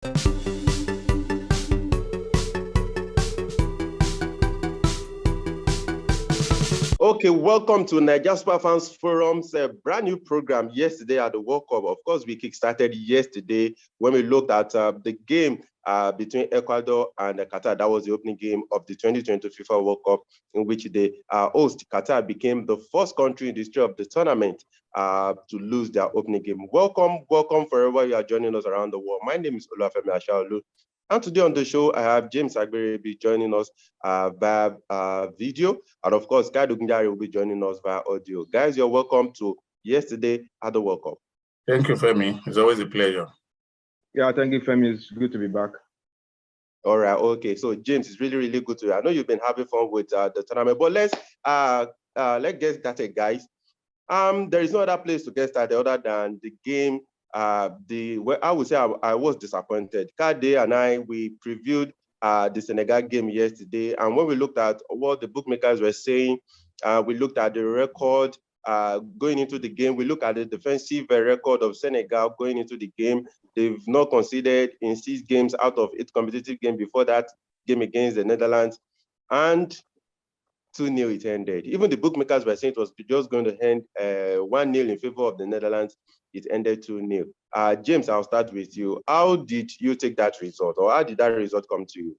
Okay, welcome to Nigeria Super Fans Forum's brand new program yesterday at the World Cup. Of course, we kickstarted yesterday when we looked at the game between Ecuador and Qatar. That was the opening game of the 2020 FIFA World Cup, in which the host, Qatar, became the first country in the history of the tournament to lose their opening game. Welcome wherever you are joining us around the world. My name is Olafemi Ashaolu. And today on the show, I have James Agberebi joining us via video. And of course, Guy Dogunjari will be joining us via audio. Guys, you're welcome to yesterday at the World Cup. Thank you, Femi. It's always a pleasure. Yeah, thank you, Femi. It's good to be back. All right, okay. So, James, it's really, really good to you. I know you've been having fun with the tournament, but let's get started, guys. There is no other place to get started other than the game. I would say I was disappointed. Kade and I, we previewed the Senegal game yesterday, and when we looked at what the bookmakers were saying, we looked at the record going into the game. We looked at the defensive record of Senegal going into the game. They've not conceded in 6 games out of 8 competitive games before that game against the Netherlands, and 2-0 it ended. Even the bookmakers were saying it was just going to end 1-0 in favor of the Netherlands. It ended 2-0. James, I'll start with you. How did you take that result, or how did that result come to you?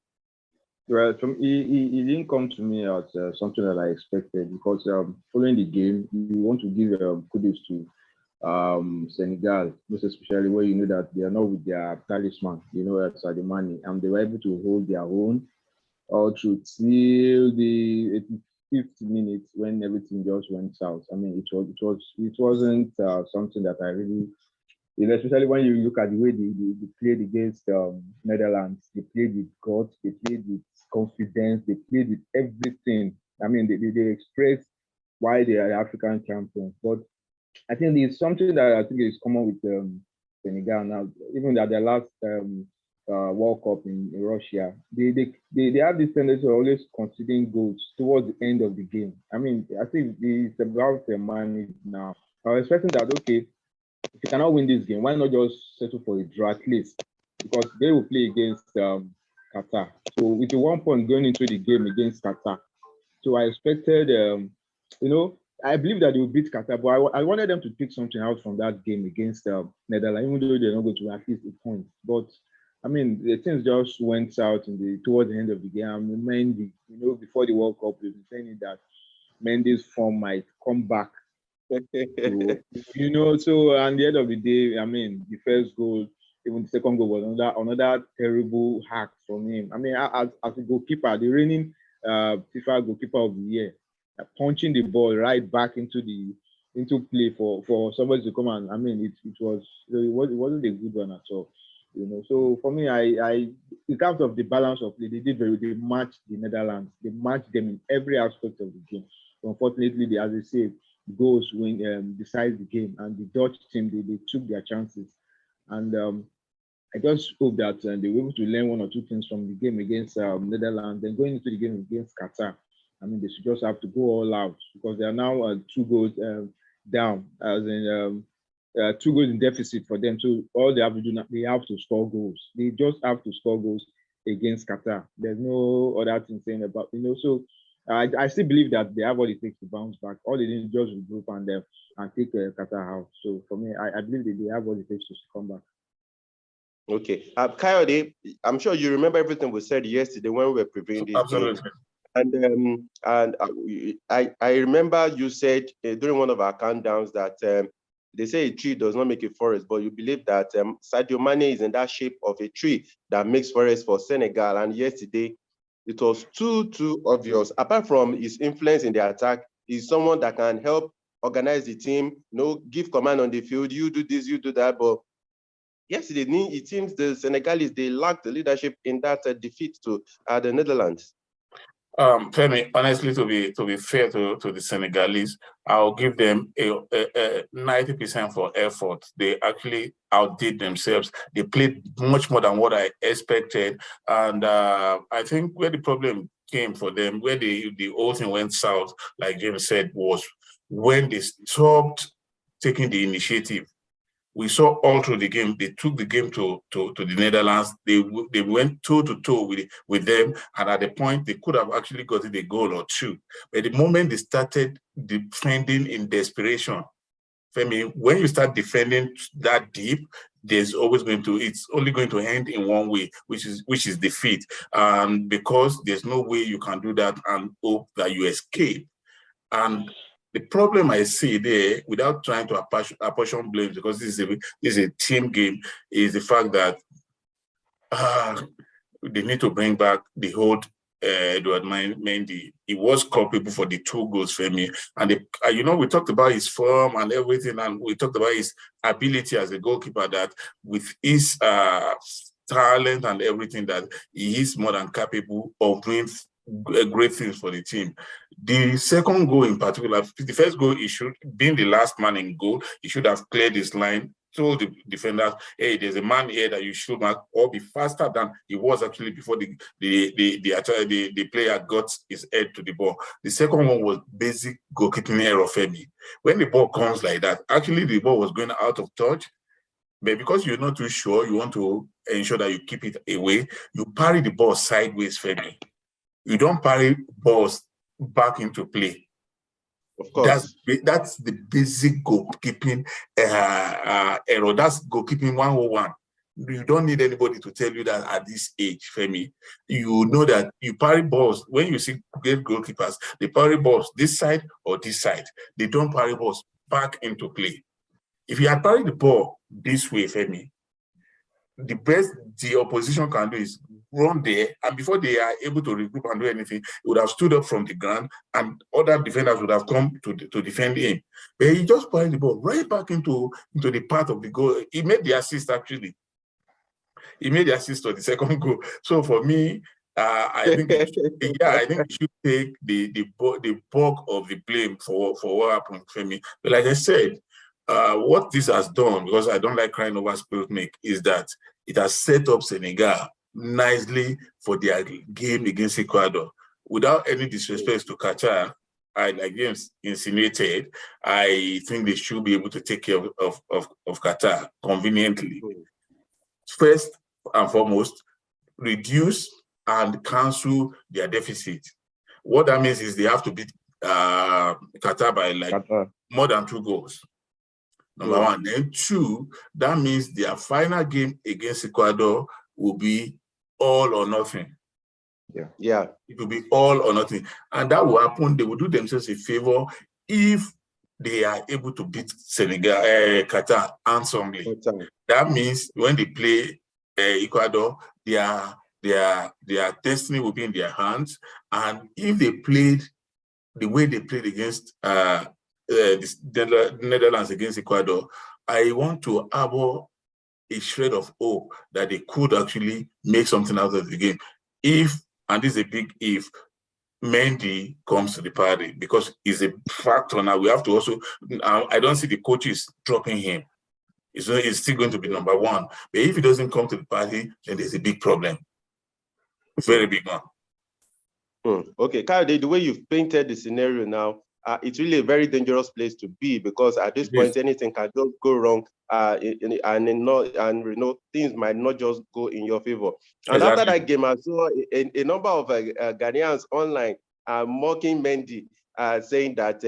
Well, it didn't come to me as something that I expected, because following the game, you want to give kudos to Senegal, most especially where you know that they are not with their talisman, that's the money, and they were able to hold their own all through till the 85th minute when everything just went south. I mean, it wasn't something that I really, especially when you look at the way they played against Netherlands. They played with guts, they played with confidence, they played with everything. I mean, they expressed why they are African champions. But I think it's something that I think is common with Senegal now, even at their last World Cup in Russia. They have this tendency of always conceding goals towards the end of the game. I mean, I think it's about their money now. I was expecting that, okay, if you cannot win this game, why not just settle for a draw at least? Because they will play against Qatar. So with the 1 point going into the game against Qatar, so I expected, I believe that they will beat Qatar, but I wanted them to pick something out from that game against Netherlands, even though they're not going to at least a point. But I mean, the things just went out towards the end of the game. I mean, Mendy, before the World Cup, we've been saying that Mendy's form might come back. So, so at the end of the day, I mean, the first goal, even the second goal was another terrible hack from him. I mean, as a goalkeeper, the reigning FIFA goalkeeper of the year, punching the ball right back into play for somebody to come, and I mean, it wasn't a good one at all. So for me, I in terms of the balance of play, they matched the Netherlands. They matched them in every aspect of the game. So unfortunately, as I say, goals decide the game, and the Dutch team they took their chances, and I just hope that they were able to learn 1 or 2 things from the game against Netherlands. Then going into the game against Qatar, I mean, they should just have to go all out, because they are now 2 goals down, as in 2 goals in deficit for them. So all they have to do now, they have to score goals. They just have to score goals against Qatar. There's no other thing saying about, So I still believe that they have what it takes to bounce back. All they need is just regroup and take Qatar out. So for me, I believe that they have what it takes to come back. Okay, Coyote, I'm sure you remember everything we said yesterday when we were previewing this Absolutely. game. And I remember you said during one of our countdowns that they say a tree does not make a forest, but you believe that Sadio Mane is in that shape of a tree that makes forest for Senegal. And yesterday, it was too obvious. Apart from his influence in the attack, he's someone that can help organize the team, give command on the field. You do this, you do that. But yesterday, it seems the Senegalese, they lacked the leadership in that defeat to the Netherlands. Femi, honestly, to be fair to the Senegalese, I'll give them a 90% for effort. They actually outdid themselves. They played much more than what I expected, and I think where the problem came for them, where the whole thing went south, like James said, was when they stopped taking the initiative. We saw all through the game. They took the game to the Netherlands. They went toe to toe with them, and at the point they could have actually gotten a goal or two. But the moment they started defending in desperation, Femi, when you start defending that deep, it's only going to end in one way, which is defeat. Because there's no way you can do that and hope that you escape. And the problem I see there, without trying to apportion blame, because this is a team game, is the fact that they need to bring back the old Edward Mendy. He was culpable for the 2 goals for me. And we talked about his form and everything, and we talked about his ability as a goalkeeper, that with his talent and everything, that he is more than capable of doing great things for the team. The second goal in particular, the first goal, he should, being the last man in goal, he should have cleared his line, told the defenders, hey, there's a man here that you should mark, or be faster than he was actually before the player got his head to the ball. The second one was basic goalkeeping error for me. When the ball comes like that, actually the ball was going out of touch, but because you're not too sure, you want to ensure that you keep it away, you parry the ball sideways for me. You don't parry balls back into play. Of course. That's the basic goalkeeping error. That's goalkeeping 101. You don't need anybody to tell you that at this age, Femi. You know that you parry balls. When you see great goalkeepers, they parry balls this side or this side. They don't parry balls back into play. If you had parried the ball this way, Femi, the best the opposition can do is run there, and before they are able to regroup and do anything, he would have stood up from the ground, and other defenders would have come to defend him. But he just put the ball right back into the path of the goal. He made the assist, actually. He made the assist to the second goal. So for me, I think I think we should take the bulk of the blame for what happened for me. But like I said, what this has done, because I don't like crying over spilled milk, is that it has set up Senegal nicely for their game against Ecuador. Without any disrespect to Qatar, like James insinuated, I think they should be able to take care of Qatar conveniently. First and foremost, reduce and cancel their deficit. What that means is they have to beat Qatar by more than 2 goals. Number one. Then 2, that means their final game against Ecuador will be all or nothing. Yeah. It will be all or nothing. And that will happen. They will do themselves a favor if they are able to beat Senegal, Qatar handsomely. That means when they play Ecuador, their destiny will be in their hands. And if they played the way they played against the Netherlands against Ecuador, I want to harbor a shred of hope that they could actually make something out of the game. If, and this is a big if, Mendy comes to the party, because he's a factor now. We have to also, I don't see the coaches dropping him. It's still going to be number 1. But if he doesn't come to the party, then there's a big problem. Very big one. Okay, Kyle, the way you've painted the scenario now, it's really a very dangerous place to be, because at this point anything can just go wrong, and things might not just go in your favor. And after that game, I saw a number of Ghanaians online mocking Mendy, saying that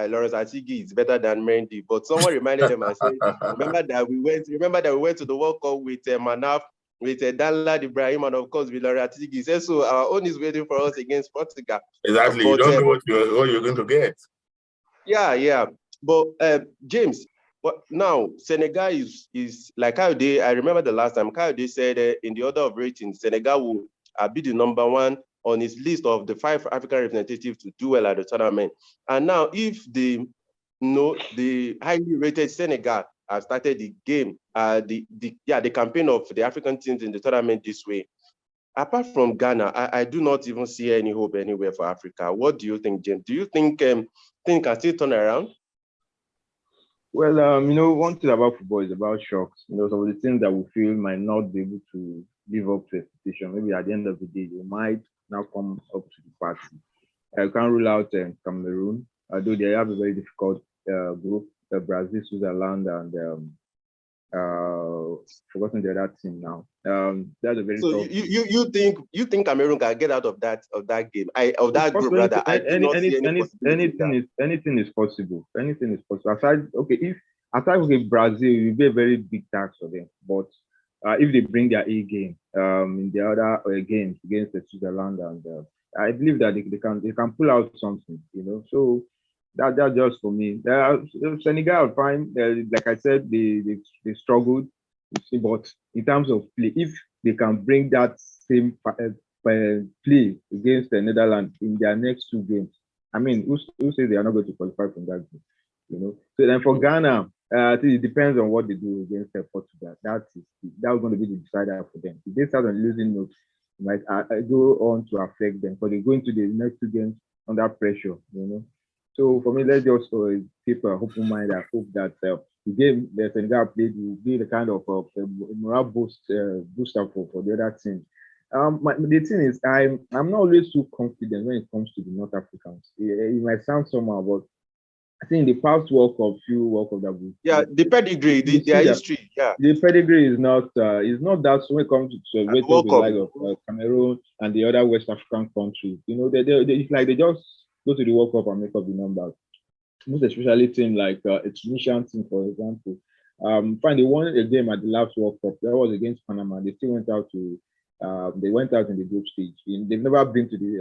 Lawrence Asigi is better than Mendy. But someone reminded them and said, remember that we went to the World Cup with Manaf, with Danlad Ibrahim, and of course with Lawrence Asigi. He said, so our own is waiting for us against Portugal. Exactly. But, you don't know what you're going to get. Yeah. But James, but now Senegal is like Kayode. I remember the last time Kayode said in the order of rating, Senegal will be the number 1 on his list of the 5 African representatives to do well at the tournament. And now, if the highly rated Senegal have started the game, the campaign of the African teams in the tournament this way, apart from Ghana, I do not even see any hope anywhere for Africa. What do you think, James? Do you think things can still turn around? Well, one thing about football is about shocks. Some of the things that we feel might not be able to live up to expectation. Maybe at the end of the day, they might now come up to the party. I can't rule out Cameroon, although they have a very difficult group. Brazil, Switzerland, and Forgotten the other team now. That's a very So tough. you think Cameroon can get out of that game? Of It's that group possible. rather. I do not see any possibility in that. Anything is possible. Anything is possible. Aside Brazil, it will be a very big task for them. But if they bring their A game in the other games against the Switzerland, and I believe that they can pull out something. So that's just for me. Senegal, fine. Like I said, they struggled. But in terms of play, if they can bring that same play against the Netherlands in their next two games, I mean, who says they are not going to qualify from that game? So then for Ghana, I think it depends on what they do against Portugal. That's going to be the decider for them. If they start on losing notes, it might go on to affect them, but they go into the next two games under pressure. So for me, let's just keep an open mind. I hope that the game that Senegal played will be the kind of morale booster for the other team. The thing is, I'm not always too confident when it comes to the North Africans. It might sound somehow, but I think the past few World Cup that we the pedigree, their history, the pedigree is not that when it comes to celebrate the like of Cameroon and the other West African countries. It's like they just go to the World Cup and make up the numbers. Most especially team like a Tunisian team, for example. They won a game at the last World Cup. That was against Panama. They still went out to. They went out in the group stage. They've never been to the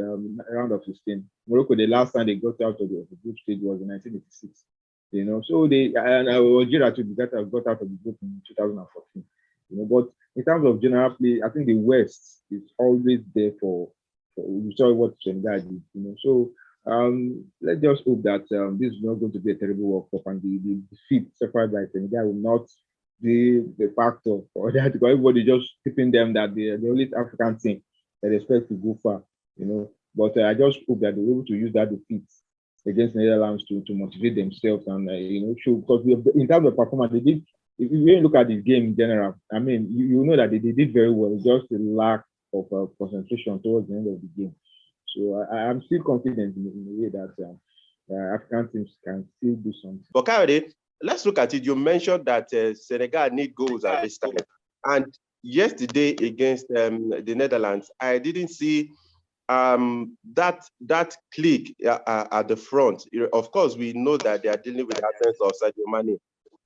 round of 16. Morocco, the last time they got out of the group stage was in 1986. So Algeria too got out of the group in 2014. But in terms of general play, I think the West is always there for we saw what Senegal did. So let's just hope that this is not going to be a terrible World Cup, and the defeat suffered by Senegal will not be the factor for that, because everybody just keeping them that they're the only African team that expect to go far. But I just hope that they're able to use that defeat against the Netherlands to motivate themselves and show, because in terms of performance, they did. If you look at the game in general, I mean, you know that they did very well. Just a lack of concentration towards the end of the game. So I'm still confident in the way that African teams can still do something. But Kayode, let's look at it. You mentioned that Senegal need goals at this time. And yesterday against the Netherlands, I didn't see that click at the front. Of course, we know that they are dealing with the absence of Sadio Mane.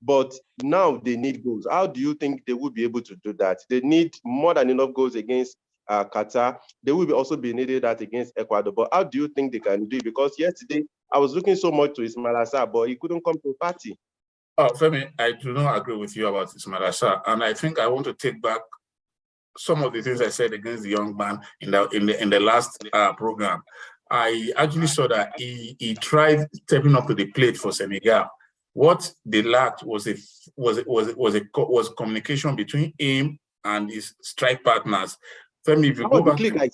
But now they need goals. How do you think they will be able to do that? They need more than enough goals against Qatar. They will also be needed that against Ecuador. But how do you think they can do it? Because yesterday, I was looking so much to Ismail Assar, but he couldn't come to the party. Oh, Femi, I do not agree with you about Ismail Assar. And I think I want to take back some of the things I said against the young man in the last program. I actually saw that he tried stepping up to the plate for Senegal. What they lacked was communication between him and his strike partners. Femi, if you go back, click, I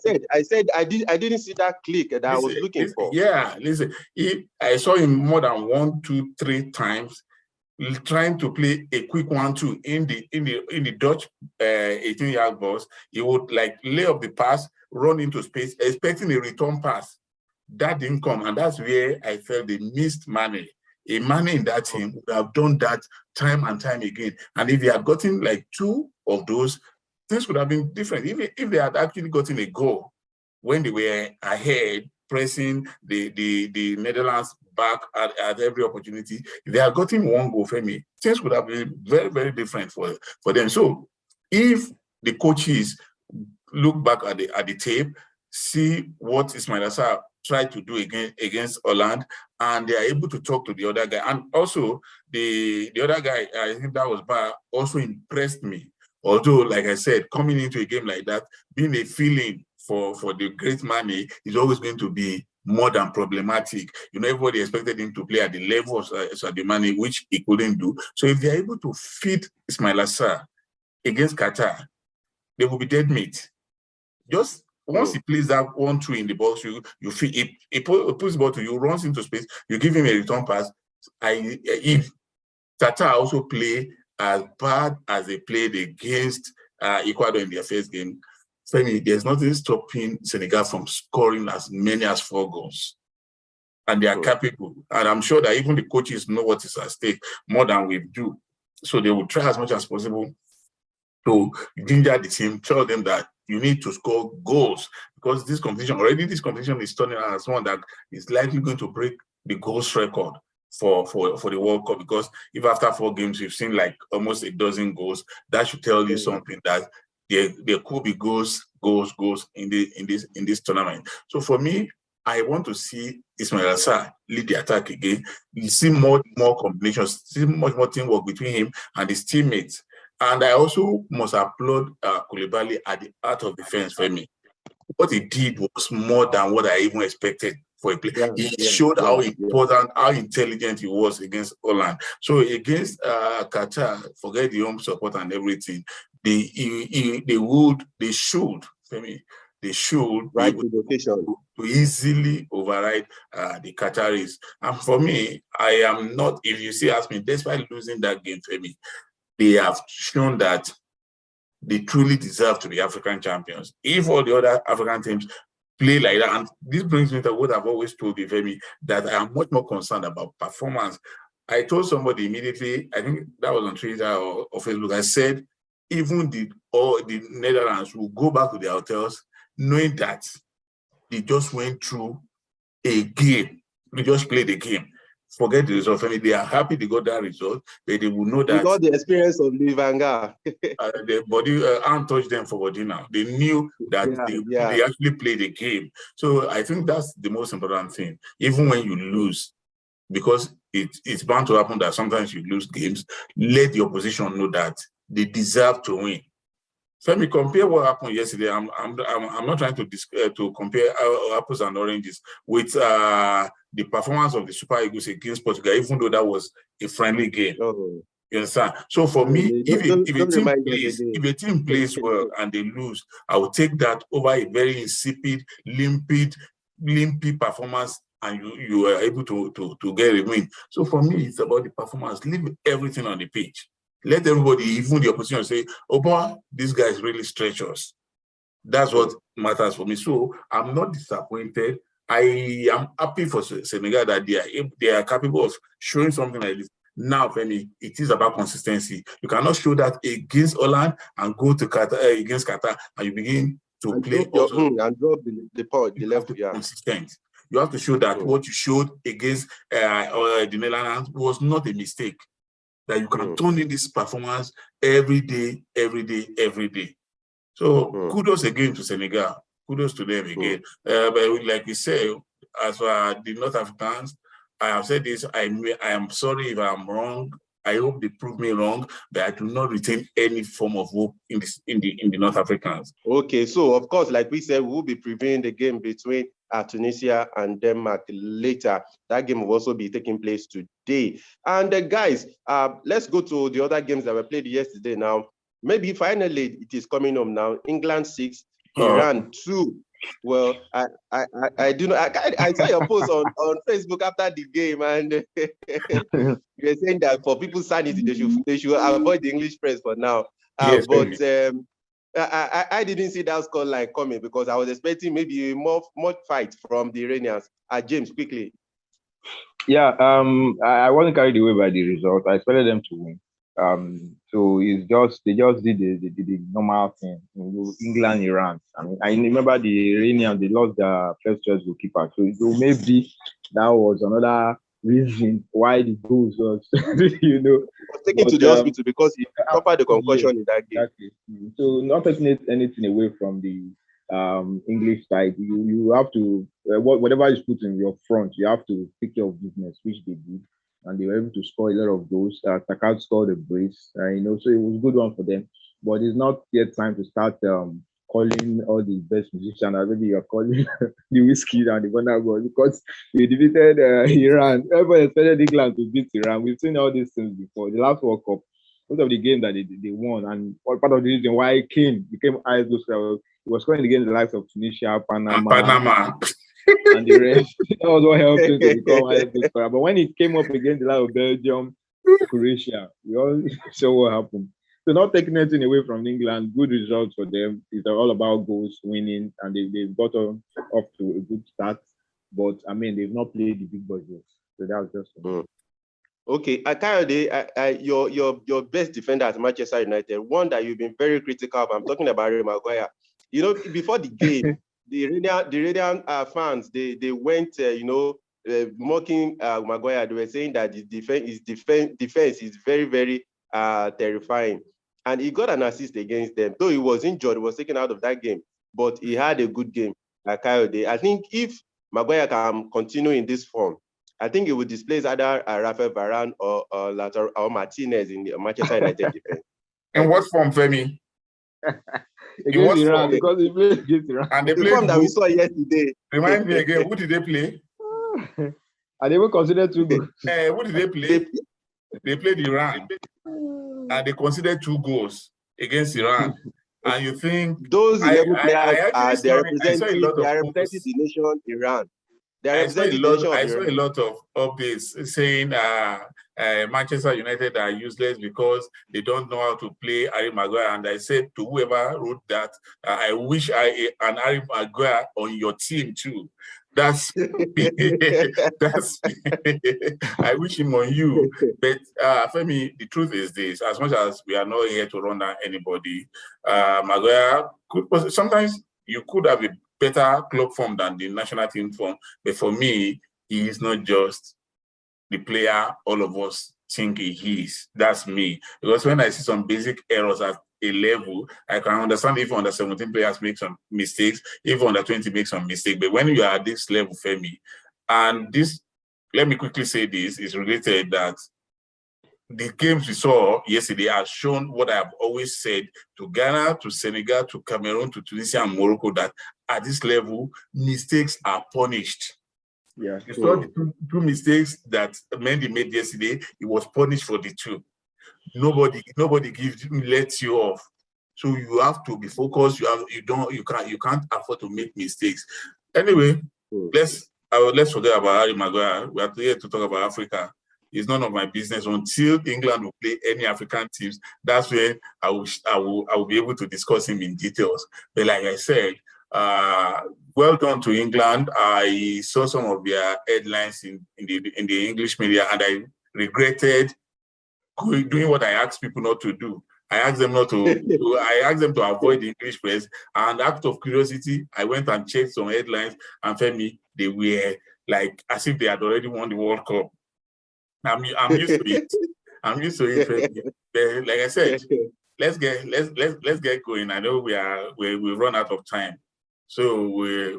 didn't see that click that I was looking for. Yeah, listen, I saw him more than 1, 2, 3 times trying to play a quick 1-2 in the Dutch 18-yard box. He would like lay up the pass, run into space, expecting a return pass. That didn't come, and that's where I felt they missed Mane. A Mane in that team would have done that time and time again. And if they had gotten like 2 of those, things would have been different. If they had actually gotten a goal when they were ahead, pressing the Netherlands back at every opportunity, if they had gotten 1 goal, Femi, things would have been very, very different for them. So if the coaches look back at the tape, see what Ismail Assar tried to do against Holland, and they are able to talk to the other guy. And also, the other guy, I think that was Bar, also impressed me. Although, like I said, coming into a game like that, being a feeling for the great Mane is always going to be more than problematic. Everybody expected him to play at the level of Sadio Mane, which he couldn't do. So if they're able to feed Ismail Assar against Qatar, they will be dead meat. Just once he plays that 1-2 in the box, you feel he puts the ball to you, runs into space, you give him a return pass. If Qatar also play as bad as they played against Ecuador in their first game, there's nothing stopping Senegal from scoring as many as 4 goals. And they are capable. And I'm sure that even the coaches know what is at stake more than we do. So they will try as much as possible to ginger the team, tell them that you need to score goals, because this competition is turning out as one that is likely going to break the goals record for the World Cup. Because if after 4 games you've seen like almost a dozen goals, that should tell you something, that there could be goals in this tournament. So for me, I want to see Ismail Assar lead the attack again. You see more combinations, see much more teamwork between him and his teammates. And I also must applaud Koulibaly at the heart of defense for me. What he did was more than what I even expected for a player. He showed how important, how intelligent he was against Holland. So against Qatar, forget the home support and everything, they should, for me, they should be able to easily override the Qataris. And for me, I am not, if you ask me, despite losing that game, for me, they have shown that they truly deserve to be African champions. If all the other African teams play like that, and this brings me to what I've always told you, Femi, that I am much more concerned about performance. I told somebody immediately, I think that was on Twitter or Facebook, I said, even the Netherlands will go back to their hotels knowing that they just went through a game. They just played a game. Forget the result. I mean, they are happy they got that result, but they will know that. They got the experience of Louis van Gaal. The body aren't touched them for body now. They knew that they actually played a game. So I think that's the most important thing. Even when you lose, because it's bound to happen that sometimes you lose games, let the opposition know that they deserve to win. Femi, compare what happened yesterday. I'm not trying to compare apples and oranges with the performance of the Super Eagles against Portugal, even though that was a friendly game. Oh. You understand? So for me, if a team plays well and they lose, I will take that over a very insipid, limpid performance, and you are able to get a win. So for me, it's about the performance. Leave everything on the pitch. Let everybody, even the opposition, say, oh boy, this guy is really stretch us. That's what matters for me. So I'm not disappointed. I am happy for Senegal that they are capable of showing something like this. Now, Femi, it is about consistency. You cannot show that against Holland and go to Qatar against Qatar and you begin to play also. And drop the level. Consistent. You have to show that what you showed against the Netherlands was not a mistake. That you can turn in this performance every day. So kudos again to Senegal. Kudos to them again. But like we say, as for the North Africans, I have said this, I am sorry if I'm wrong. I hope they prove me wrong, but I do not retain any form of hope in the North Africans. Okay, so of course, like we said, we will be previewing the game between Tunisia and Denmark later. That game will also be taking place today. And guys, let's go to the other games that were played yesterday now. Maybe finally it is coming up now. England 6, Iran 2. Well, I do know. I saw your post on Facebook after the game, and you're saying that for people's sanity, they should avoid the English press for now. Yes, but I didn't see that score line coming because I was expecting maybe more fight from the Iranians. James, quickly. Yeah, I wasn't carried away by the result. I expected them to win. So they just did the normal thing. England, Iran. I mean, I remember the Iranians, they lost their first choice goalkeeper. So maybe that was another reason why the goals was, taken to the hospital because he suffered the concussion in that game. Exactly. So not taking anything away from the English side, you have to whatever is put in your front, you have to take care of business, which they did, and they were able to score a lot of goals. Takao scored a brace, so it was a good one for them. But it's not yet time to start calling all the best musicians. Maybe you're calling the whiskey and the Burna Boy because we defeated Iran. Everybody expected England to beat Iran. We've seen all these things before. The last World Cup, most of the games that they won, and part of the reason why Kane became eyes those he was scoring against the likes of Tunisia, Panama. And the rest. That was what helped him to become eyes those. But when it came up against the likes of Belgium, Croatia, we all saw what happened. So not taking anything away from England, good results for them. It's all about goals, winning, and they've got off to a good start. But I mean, they've not played the big boys yet. So that was just Okay, Kayode, your best defender at Manchester United, one that you've been very critical of. I'm talking about Harry Maguire. You know, before the game, the Radiant fans they went mocking Maguire. They were saying that his defense is very very terrifying, and he got an assist against them. Though he was injured, he was taken out of that game, but he had a good game. Kayode, I think if Maguire can continue in this form, I think it would displace either Rafael Varane or Martinez in the Manchester United defense. In what form, Femi? In Against what Iran, form? because he played against Iran. And they The played form that we who? saw yesterday. Remind me again, who did they play? And they will consider 2 goals. Who did they play? They played Iran, and they considered 2 goals against Iran. And you think Those 11 players actually they're I saw a representing lot of the nation Iran. They're I saw a representing the lot. nation of I saw a Iran. lot of updates saying Manchester United are useless because they don't know how to play Harry Maguire. And I said to whoever wrote that, I wish an Harry Maguire on your team too. That's that's. I wish him on you. But for me, the truth is this: as much as we are not here to run down anybody, Maguire could sometimes you could have a better club form than the national team form. But for me, he is not just the player all of us think he is. That's me. Because when I see some basic errors at a level, I can understand if under 17 players make some mistakes, if under 20 make some mistakes. But when you are at this level, Femi, and this, let me quickly say this, is related that the games we saw yesterday have shown what I have always said to Ghana, to Senegal, to Cameroon, to Tunisia, and Morocco, that at this level, mistakes are punished. Yeah. You saw the two mistakes that Mendy made yesterday. He was punished for the 2. Nobody lets you off. So you have to be focused. You can't afford to make mistakes. Anyway, let's forget about Harry Maguire. We are here to talk about Africa. It's none of my business until England will play any African teams. That's when I will be able to discuss him in details. But like I said, well done to England. I saw some of their headlines in the English media, and I regretted doing what I asked people not to do. I asked them not to. I asked them to avoid the English press. And out of curiosity, I went and checked some headlines, and Femi, they were like as if they had already won the World Cup. I'm used to it. I'm used to it, Femi. But like I said, let's get going. I know we run out of time. So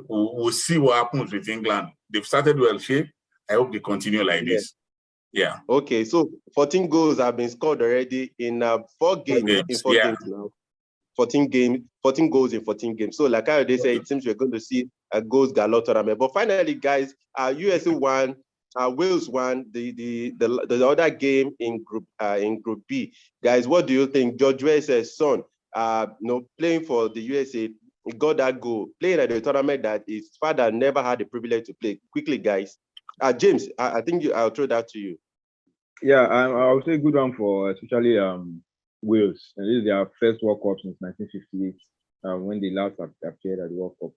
we'll see what happens with England. They've started well shape. I hope they continue like this. Yeah. Okay, so 14 goals have been scored already in 4 games. In 4 games now. 14 goals in 14 games. So like I already said, it seems we're going to see a goals galore tournament. But finally, guys, USA won, Wales won the other game in Group B. Guys, what do you think? George Weah's son, playing for the USA, got that goal, playing at the tournament that his father never had the privilege to play. Quickly, guys. James, I think I'll throw that to you. Yeah, I would say good one for especially Wales. And this is their first World Cup since 1958, when they last appeared at the World Cup.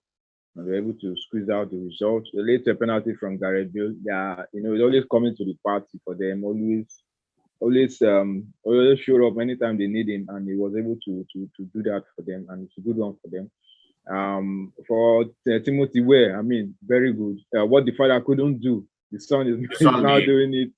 And they're able to squeeze out the result. The late penalty from Gareth Bale, it's always coming to the party for them. Always showed up anytime they need him, and he was able to do that for them, and it's a good one for them. For Timothy Weah, I mean, very good. What the father couldn't do, the son is now doing it.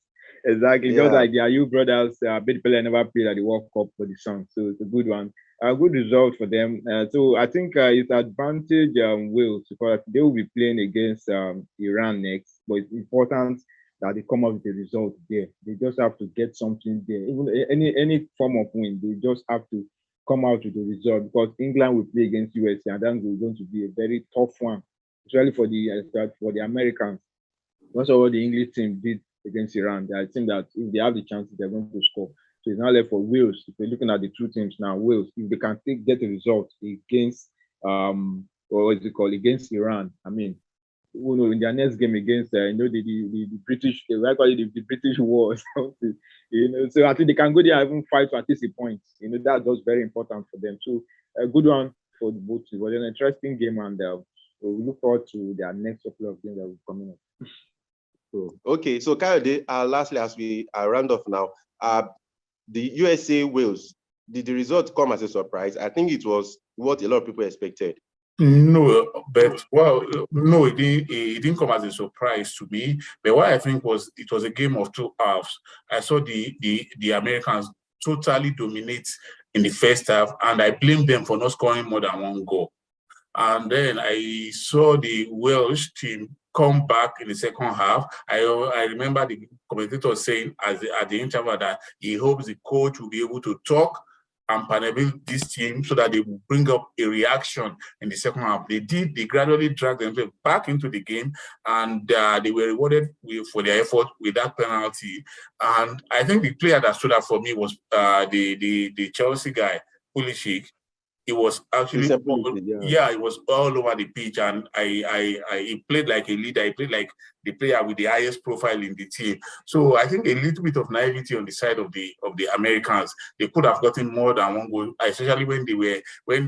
Exactly, just like the Ayew brothers, Bedipele never played at the World Cup for the son, so it's a good one. A good result for them. So I think it's advantage Wales, because they will be playing against Iran next, but it's important that they come up with a result there. They just have to get something there. Even any form of win, they just have to come out with a result, because England will play against USA, and that's going to be a very tough one, especially for the Americans. That's what the English team did against Iran. I think that if they have the chance, they're going to score. So it's now left for Wales. If we're looking at the 2 teams now, Wales, if they can get a result against against Iran, I mean, in their next game against the British, the British war or something, so I think they can go there and even fight to at least a point. That was very important for them. So a good one for the both teams. It was an interesting game, and we look forward to their next couple of games that will be coming up. Okay, so Kayode, lastly, as we round off now, the USA Wales, did the result come as a surprise? I think it was what a lot of people expected. No, but no, it didn't come as a surprise to me. But what I think was it was a game of two halves. I saw the Americans totally dominate in the first half, and I blame them for not scoring more than one goal. And then I saw the Welsh team come back in the second half. I remember the commentator saying at the interval that he hopes the coach will be able to talk and panel this team so that they will bring up a reaction in the second half. They did. They gradually dragged themselves back into the game, and they were rewarded for their effort with that penalty. And I think the player that stood out for me was the Chelsea guy, Pulisic. It was actually it was all over the pitch, and he played like a leader. He played like the player with the highest profile in the team. So I think a little bit of naivety on the side of the Americans. They could have gotten more than one goal, especially when they were in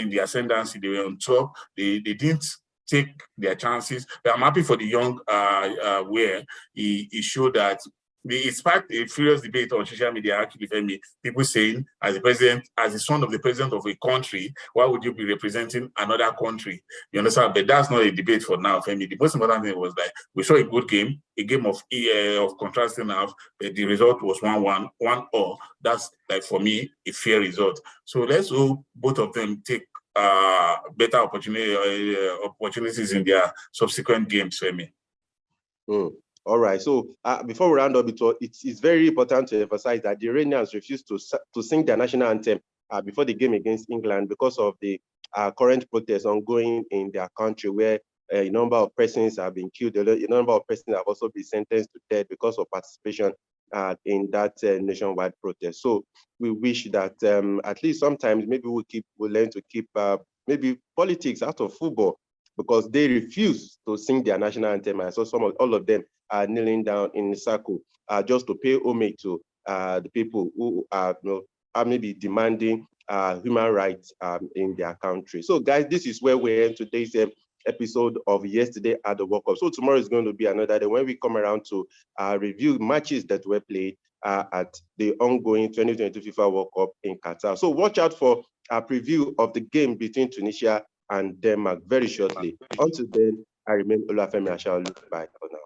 the ascendancy. They were on top. They didn't take their chances. But I'm happy for the young where he showed that. It sparked a furious debate on social media, actually, Femi. People saying, as the son of the president of a country, why would you be representing another country? You understand? But that's not a debate for now, Femi. The most important thing was that we saw a good game, a game of contrasting half, but the result was 1-1, 1-1. That's, like, for me, a fair result. So let's hope both of them take better opportunities in their subsequent games, Femi. All right. So before we round up, it's very important to emphasize that the Iranians refused to sing their national anthem before the game against England because of the current protests ongoing in their country, where a number of persons have been killed. A number of persons have also been sentenced to death because of participation in that nationwide protest. So we wish that at least sometimes maybe we'll learn to keep maybe politics out of football, because they refuse to sing their national anthem. I saw all of them kneeling down in the circle just to pay homage to the people who are maybe demanding human rights in their country. So guys, this is where we end today's episode of Yesterday at the World Cup. So tomorrow is going to be another day when we come around to review matches that were played at the ongoing 2022 FIFA World Cup in Qatar. So watch out for a preview of the game between Tunisia and Denmark very shortly. Until then, I remain Olafemi Ashaolu. Bye for now.